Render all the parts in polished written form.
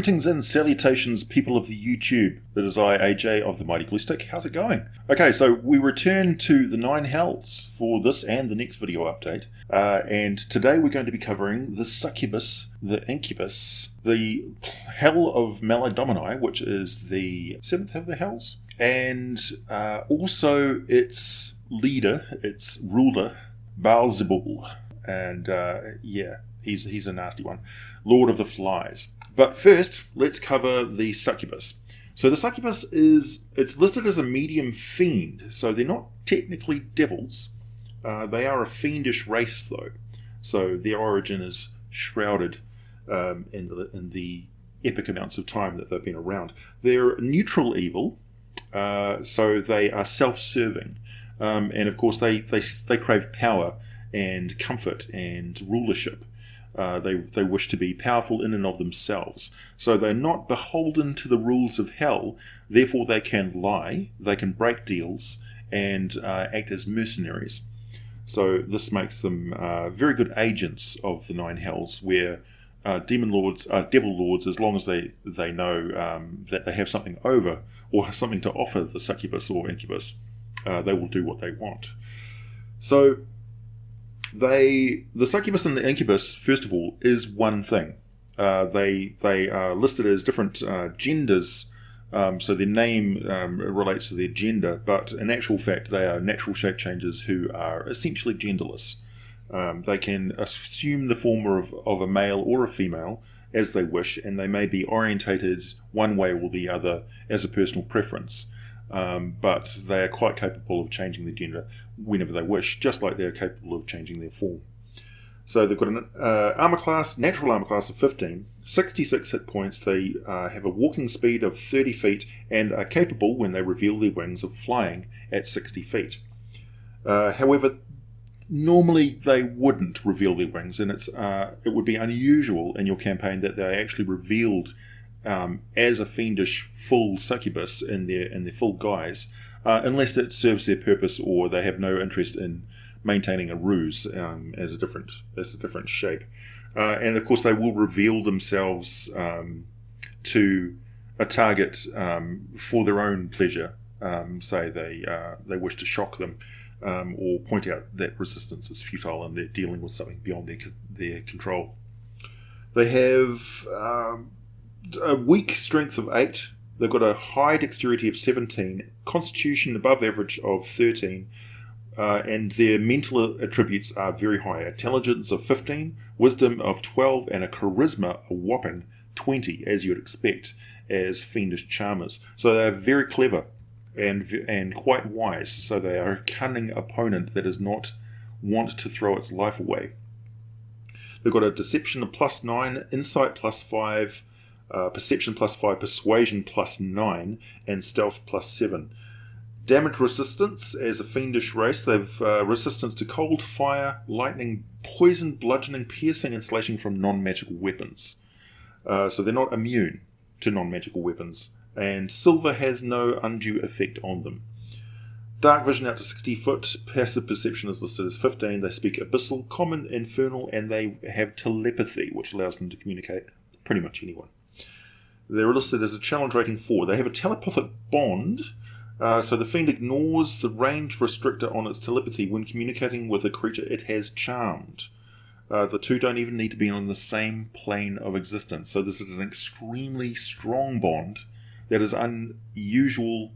Greetings and salutations, people of the YouTube. It is I, AJ of the Mighty Glue Stick. How's it going? Okay, so we return to the 9 hells for this and the next video update. And today we're going to be covering the Succubus, the Incubus, the Hell of Maladomini, which is the 7th of the hells, and also its leader, its ruler, Baalzebul. And yeah, he's a nasty one. Lord of the Flies. But first, let's cover the Succubus. So the Succubus it's listed as a medium fiend, so they're not technically devils. They are a fiendish race, though. So their origin is shrouded in the epic amounts of time that they've been around. They're neutral evil, so they are self-serving. And of course, they crave power and comfort and rulership. They wish to be powerful in and of themselves. So they're not beholden to the rules of hell, therefore they can lie, they can break deals, and act as mercenaries. So this makes them very good agents of the 9 hells, where devil lords, as long as they know that they have something over, or something to offer the Succubus or Incubus, they will do what they want. So the Succubus and the Incubus, first of all, is one thing. They are listed as different genders, so their name relates to their gender, but in actual fact they are natural shape changers who are essentially genderless. They can assume the form of a male or a female as they wish, and they may be orientated one way or the other as a personal preference. But they are quite capable of changing their gender whenever they wish, just like they're capable of changing their form. So they've got an natural armor class of 15, 66 hit points, they have a walking speed of 30 feet, and are capable, when they reveal their wings, of flying at 60 feet. However, normally they wouldn't reveal their wings, and it would be unusual in your campaign that they actually revealed as a fiendish full succubus in their full guise, unless it serves their purpose or they have no interest in maintaining a ruse as a different shape. And of course they will reveal themselves to a target for their own pleasure. Say they wish to shock them, or point out that resistance is futile and they're dealing with something beyond their control. They have a weak strength of 8, they've got a high dexterity of 17, constitution above average of 13, and their mental attributes are very high. Intelligence of 15, wisdom of 12, and a charisma a whopping 20, as you'd expect as fiendish charmers. So they're very clever and quite wise, so they are a cunning opponent that does not want to throw its life away. They've got a deception of +9, insight +5, perception +5, persuasion +9, and stealth +7. Damage resistance, as a fiendish race, they've resistance to cold, fire, lightning, poison, bludgeoning, piercing, and slashing from non-magical weapons. So they're not immune to non-magical weapons, and silver has no undue effect on them. Dark vision out to 60 foot, passive perception is listed as 15, they speak abyssal, common, infernal, and they have telepathy, which allows them to communicate with pretty much anyone. They're listed as a challenge rating 4. They have a telepathic bond, so the fiend ignores the range restrictor on its telepathy when communicating with a creature it has charmed. The two don't even need to be on the same plane of existence, so this is an extremely strong bond that is unusual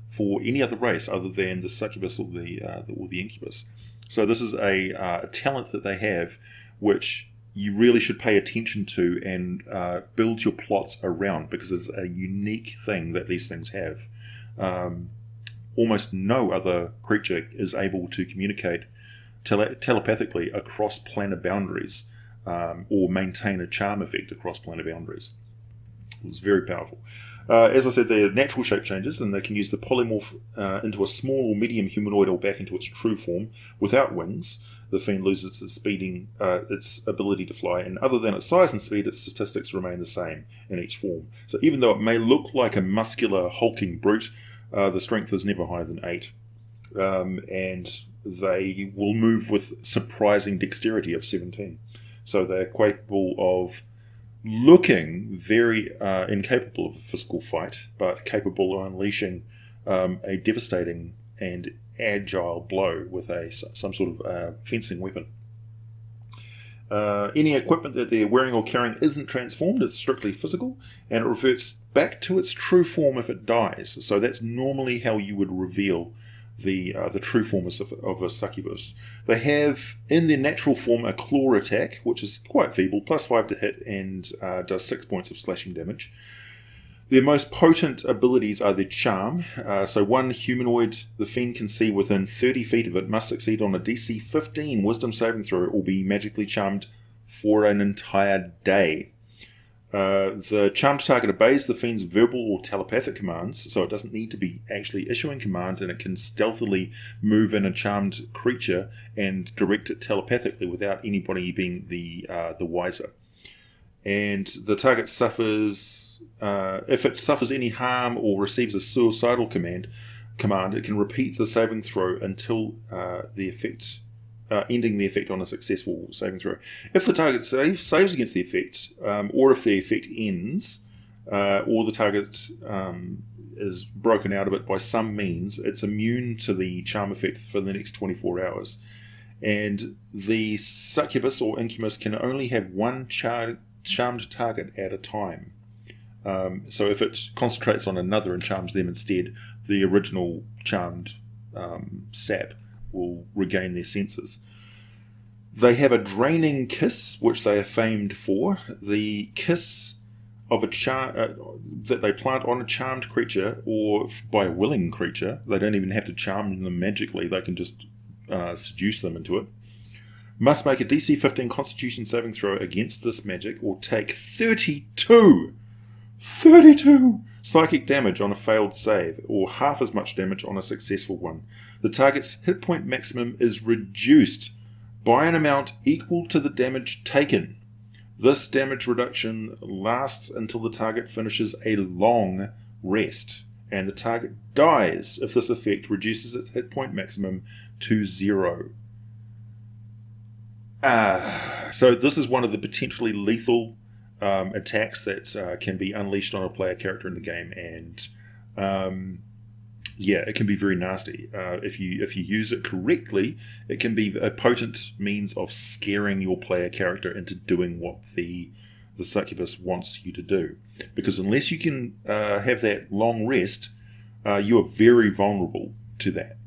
for any other race other than the Succubus or the Incubus. So this is a talent that they have, which you really should pay attention to and build your plots around, because it's a unique thing that these things have. Almost no other creature is able to communicate telepathically across planar boundaries, or maintain a charm effect across planar boundaries. It's very powerful. As I said, they're natural shape changes, and they can use the polymorph into a small or medium humanoid or back into its true form without wings. The fiend loses its ability to fly, and other than its size and speed, its statistics remain the same in each form. So even though it may look like a muscular, hulking brute, the strength is never higher than 8. And they will move with surprising dexterity of 17. So they're capable of looking very incapable of a physical fight, but capable of unleashing a devastating and agile blow with some sort of fencing weapon. Any equipment that they're wearing or carrying isn't transformed, it's strictly physical, and it reverts back to its true form if it dies. So that's normally how you would reveal the true form of a succubus. They have, in their natural form, a claw attack, which is quite feeble, +5 to hit, and does 6 points of slashing damage. Their most potent abilities are their charm. So one humanoid the fiend can see within 30 feet of it must succeed on a DC 15 wisdom saving throw or be magically charmed for an entire day. The charmed target obeys the fiend's verbal or telepathic commands, so it doesn't need to be actually issuing commands, and it can stealthily move in a charmed creature and direct it telepathically without anybody being the wiser. And the target suffers, if it suffers any harm or receives a suicidal command, it can repeat the saving throw until the effect, ending the effect on a successful saving throw. If the target saves against the effect, or if the effect ends, or the target is broken out of it by some means, it's immune to the charm effect for the next 24 hours. And the succubus or incubus can only have one charmed target at a time. So if it concentrates on another and charms them instead, the original charmed sap will regain their senses. They have a draining kiss, which they are famed for. The kiss of a that they plant on a charmed creature or by a willing creature. They don't even have to charm them magically. They can just seduce them into it. Must make a DC 15 Constitution saving throw against this magic or take 32 psychic damage on a failed save, or half as much damage on a successful one. The target's hit point maximum is reduced by an amount equal to the damage taken. This damage reduction lasts until the target finishes a long rest, and the target dies if this effect reduces its hit point maximum to 0. So this is one of the potentially lethal attacks that can be unleashed on a player character in the game, and it can be very nasty. If you use it correctly, it can be a potent means of scaring your player character into doing what the succubus wants you to do. Because unless you can have that long rest, you are very vulnerable to that.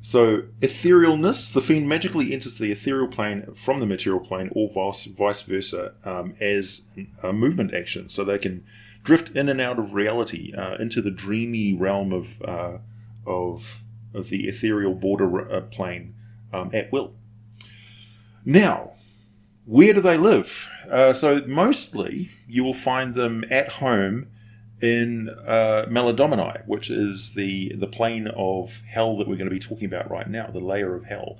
So, etherealness, the fiend magically enters the ethereal plane from the material plane, or vice versa, as a movement action. So they can drift in and out of reality into the dreamy realm of the ethereal border plane at will. Now, where do they live? So mostly you will find them at home in Maladomini, which is the plane of hell that we're going to be talking about right now, the layer of hell.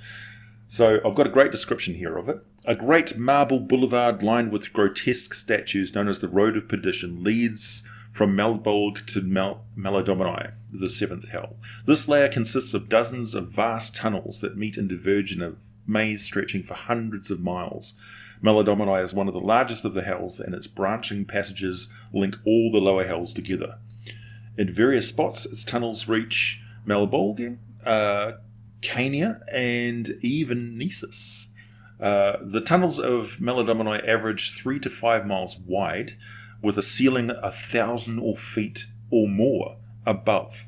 So I've got a great description here of it. A great marble boulevard lined with grotesque statues known as the Road of Perdition leads from Malbolge to Maladomini, the seventh hell. This layer consists of dozens of vast tunnels that meet and diverge in a maze stretching for hundreds of miles. Maladomini is one of the largest of the hells, and its branching passages link all the lower hells together. In various spots, its tunnels reach Malbolge, Cania, and even Nessus. The tunnels of Maladomini average 3 to 5 miles wide, with a ceiling 1,000 feet or more above.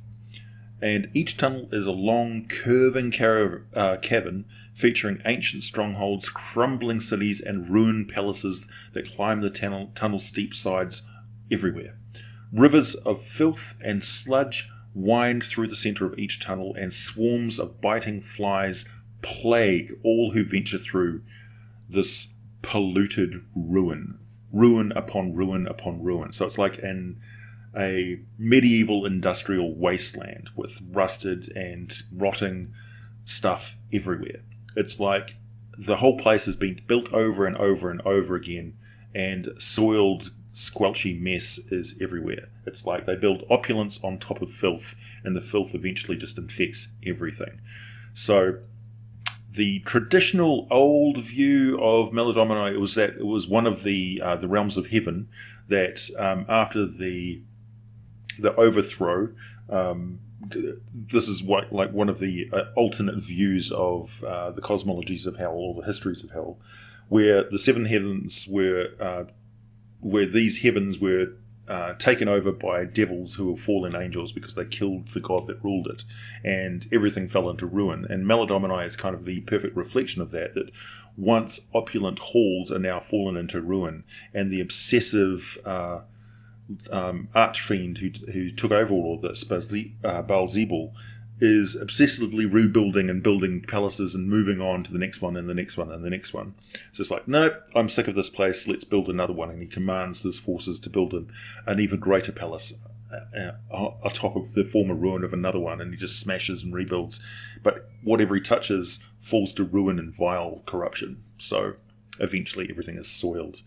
And each tunnel is a long, curving cavern featuring ancient strongholds, crumbling cities, and ruined palaces that climb the tunnel's steep sides everywhere. Rivers of filth and sludge wind through the center of each tunnel, and swarms of biting flies plague all who venture through this polluted ruin. Ruin upon ruin upon ruin. So it's like a medieval industrial wasteland with rusted and rotting stuff everywhere. It's like the whole place has been built over and over and over again, and soiled, squelchy mess is everywhere. It's like they build opulence on top of filth, and the filth eventually just infects everything. So the traditional old view of Maladomini was that it was one of the realms of heaven that after the overthrow, this is what like one of the alternate views of the cosmologies of hell or the histories of hell, where the seven heavens were where these heavens were taken over by devils who were fallen angels because they killed the god that ruled it, and everything fell into ruin. And Maladomini is kind of the perfect reflection of that, that once opulent halls are now fallen into ruin, and the obsessive archfiend who took over all of this, Baalzebul, is obsessively rebuilding and building palaces and moving on to the next one and the next one and the next one. So it's like, nope, I'm sick of this place, let's build another one. And he commands his forces to build an even greater palace atop of the former ruin of another one, and he just smashes and rebuilds. But whatever he touches falls to ruin and vile corruption. So eventually everything is soiled.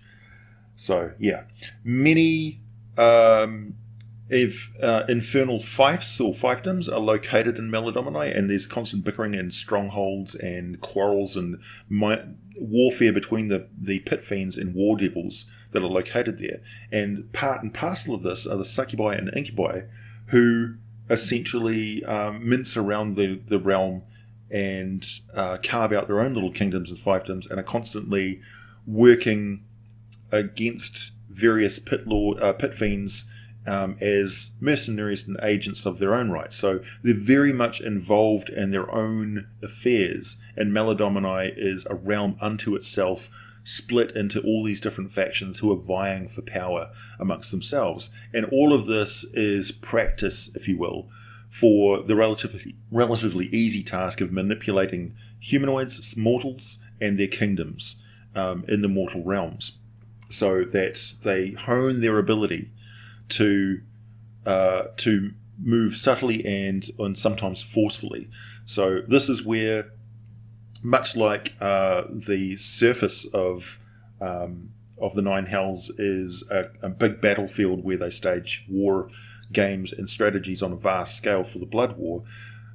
So yeah, many infernal fiefs or fiefdoms are located in Maladomini, and there's constant bickering and strongholds and quarrels and warfare between the pit fiends and war devils that are located there. And part and parcel of this are the Succubi and incubi, who essentially mince around the realm and carve out their own little kingdoms and fiefdoms, and are constantly working against various pit fiends as mercenaries and agents of their own right. So they're very much involved in their own affairs, and Maladomini is a realm unto itself, split into all these different factions who are vying for power amongst themselves. And all of this is practice, if you will, for the relatively easy task of manipulating humanoids, mortals, and their kingdoms in the mortal realms, so that they hone their ability to move subtly and sometimes forcefully. So this is where, much like the surface of the Nine Hells is a big battlefield where they stage war games and strategies on a vast scale for the Blood War,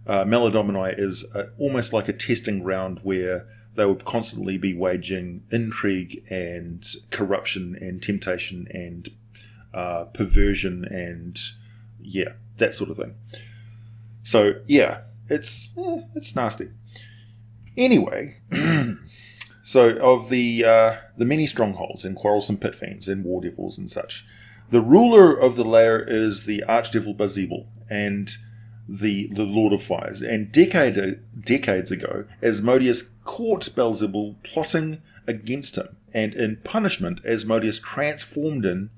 Maladomini is almost like a testing ground where they will constantly be waging intrigue and corruption and temptation and perversion and that sort of thing. So yeah, it's nasty. Anyway, so of the many strongholds and quarrelsome pit fiends and war devils and such, the ruler of the lair is the archdevil Baalzebul and the Lord of Fires. And decades ago, Asmodeus caught Baalzebul plotting against him, and in punishment, Asmodeus transformed him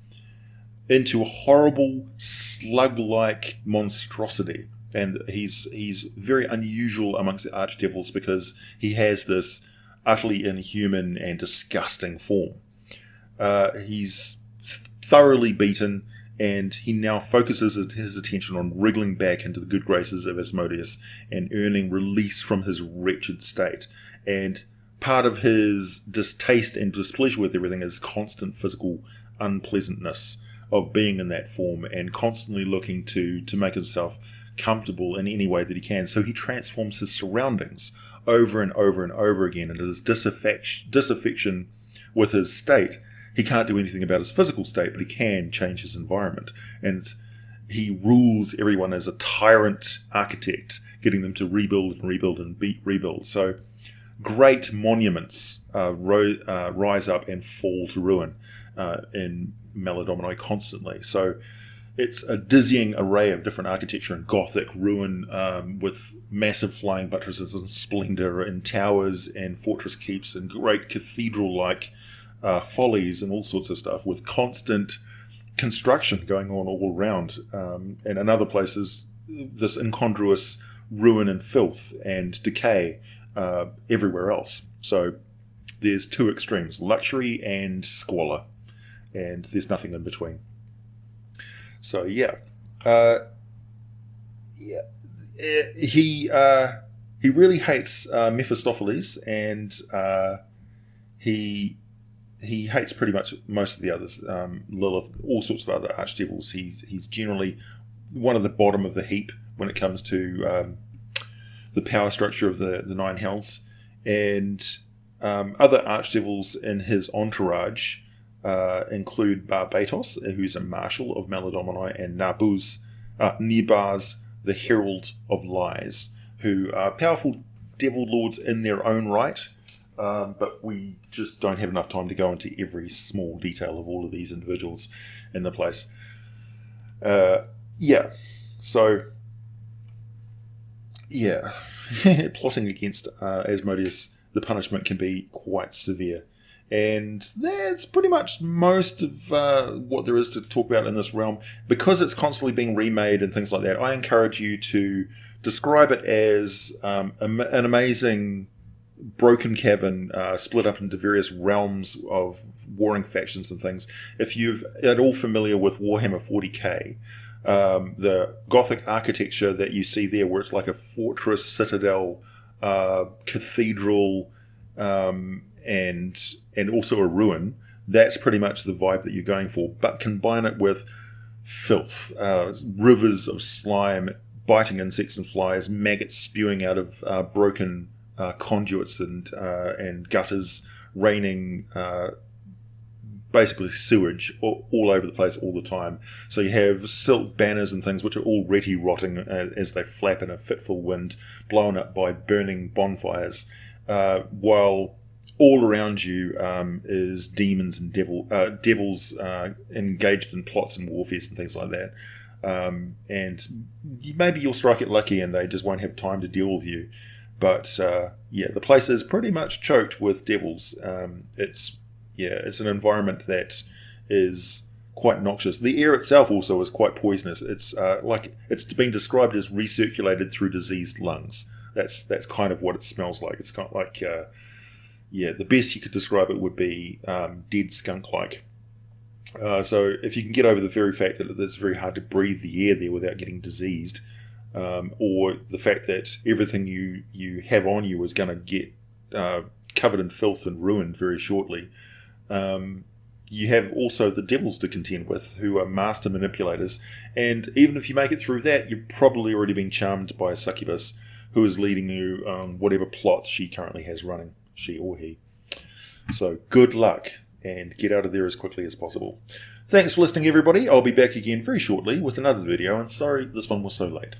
into a horrible slug-like monstrosity. And he's very unusual amongst the archdevils because he has this utterly inhuman and disgusting form. He's thoroughly beaten, and he now focuses his attention on wriggling back into the good graces of Asmodeus and earning release from his wretched state. And part of his distaste and displeasure with everything is constant physical unpleasantness of being in that form and constantly looking to make himself comfortable in any way that he can. So he transforms his surroundings over and over and over again, and his disaffection with his state. He can't do anything about his physical state, but he can change his environment. And he rules everyone as a tyrant architect, getting them to rebuild and rebuild and rebuild. So great monuments rise up and fall to ruin in Maladomini constantly. So it's a dizzying array of different architecture and Gothic ruin with massive flying buttresses and splendour and towers and fortress keeps and great cathedral-like follies and all sorts of stuff, with constant construction going on all around. And in other places, this incongruous ruin and filth and decay everywhere else. So there's two extremes, luxury and squalor, and there's nothing in between. So he really hates Mephistopheles, and he hates pretty much most of the others, Lilith, all sorts of other archdevils. He's generally one of the bottom of the heap when it comes to the power structure of the Nine Hells, And other archdevils in his entourage include Barbatos, who's a marshal of Maladomini, and Nibars, the herald of lies, who are powerful devil lords in their own right, but we just don't have enough time to go into every small detail of all of these individuals in the place. Plotting against Asmodeus, the punishment can be quite severe. And that's pretty much most of what there is to talk about in this realm. Because it's constantly being remade and things like that, I encourage you to describe it as an amazing broken cavern split up into various realms of warring factions and things. If you're at all familiar with Warhammer 40k, the Gothic architecture that you see there, where it's like a fortress, citadel, cathedral, and also a ruin, that's pretty much the vibe that you're going for. But combine it with filth, rivers of slime, biting insects and flies, maggots spewing out of broken conduits and gutters, raining basically sewage all over the place all the time. So you have silk banners and things which are already rotting as they flap in a fitful wind, blown up by burning bonfires, while all around you is demons and devils engaged in plots and warfares and things like that. And maybe you'll strike it lucky and they just won't have time to deal with you. But the place is pretty much choked with devils. It's an environment that is quite noxious. The air itself also is quite poisonous. It's it's been described as recirculated through diseased lungs. That's kind of what it smells like. It's kind of like the best you could describe it would be dead skunk-like. So if you can get over the very fact that it's very hard to breathe the air there without getting diseased, or the fact that everything you have on you is going to get covered in filth and ruined very shortly, you have also the devils to contend with, who are master manipulators. And even if you make it through that, you've probably already been charmed by a succubus who is leading you on whatever plot she currently has running, she or he. So good luck, and get out of there as quickly as possible. Thanks for listening, everybody. I'll be back again very shortly with another video, and sorry this one was so late.